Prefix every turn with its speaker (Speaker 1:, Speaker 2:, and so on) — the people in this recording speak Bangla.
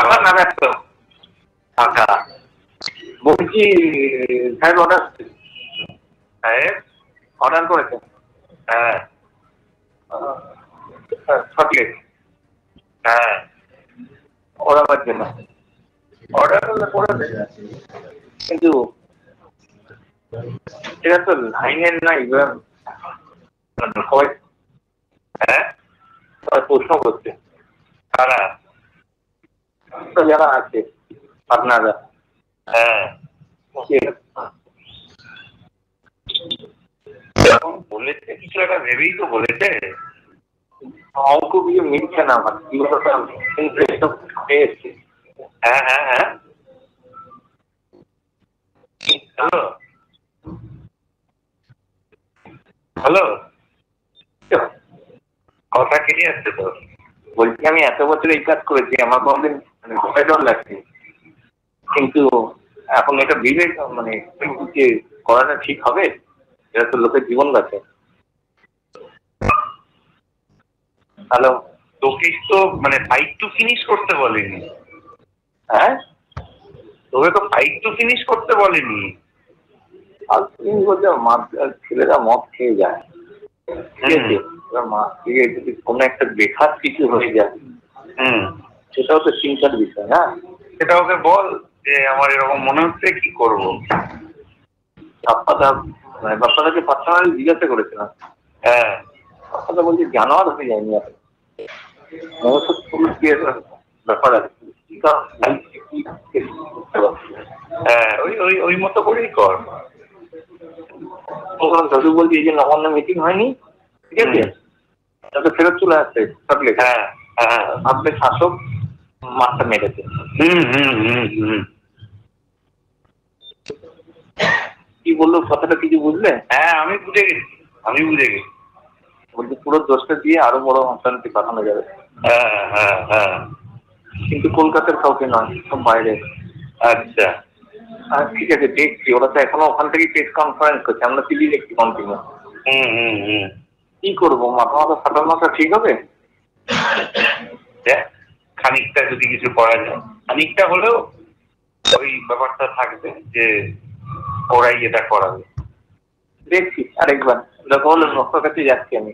Speaker 1: ফাঁকা না ব্যস্ত? ফাঁকা। বলছি সাহেব অর্ডার, সাহেব অর্ডার করেছেন? হ্যাঁ চকলেট, হ্যাঁ ওড়াবার জন্য অর্ডার করলে করে দেয়, কিন্তু এটা তো লাইনের নাই। সবাই হ্যাঁ সবাই প্রশ্ন করছে, কারা যারা আছে আপনারা? হ্যাঁ বলেছে, কিছু একটা ভেবেই তো বলেছে। অঙ্ক কিছু মিলছে না আমার, পেয়েছি। হ্যাঁ হ্যাঁ হ্যাঁ হ্যালো হ্যালো, কথা কেটে যাচ্ছে তো। বলছি আমি এত বছর এই কাজ করেছি, আমার কোনদিন ভয় ডর লাগছে, কিন্তু এখন এটা বিবেক মানে যে করাটা ঠিক হবে, এটা তো লোকের জীবন বাঁচে। হ্যালো, তোকে তো মানে ফাইট টু ফিনিশ করতে বলেনি। হ্যাঁ তোকে তো ফাইট টু ফিনিশ করতে বলেনি। আর তুমি বলছো ছেলেরা মদ খেয়ে যায়, ঠিক আছে, মা থেকে যদি কোনো একটা বেখাত কিছু হয়ে যায়, সেটাও তো চিন্তার বিষয় না? সেটা ওকে বল যে আমার এরকম মনে হচ্ছে, কি করবো। বাপ্পাদাকে পার্সোনালি জিজ্ঞাসা করেছিলাম। হ্যাঁ বাপ্পাদা বলছে জানোয়ার হয়ে যায়নি এখন, ব্যাপার আছে। হ্যাঁ ওই ওই ওই মতো করেই কর। দাদু বলছি এই যে নবান্ন মিটিং হয়নি, ঠিক আছে, তাকে ফেরত চলে আসছে চকলেট। হ্যাঁ হ্যাঁ ভাবলে শাসক মাথা মেরেছে। কি বললো কথাটা কিছু বুঝলে? হ্যাঁ আমি বুঝে গেছি, আমি বুঝে গেছি। বলছি পুরো দোষটা দিয়ে আরো বড় অশান্তি পাঠানো যাবে। হ্যাঁ হ্যাঁ হ্যাঁ কিন্তু কলকাতার কাউকে নয়, সব বাইরে। আচ্ছা ঠিক আছে দেখছি, ওরা তো এখনো ওখান থেকে প্রেস কনফারেন্স করছে, আমরা টিভি দেখছি কন্টিনিউ। কি করবো, মাথা মাথা ফাটানোটা ঠিক হবে? খানিকটা যদি কিছু করা যায়, খানিকটা হলেও ওই ব্যাপারটা থাকবে যে ওরাই এটা করাবে। দেখছি আরেকবার, যখন ভক্তর কাছে যাচ্ছি আমি।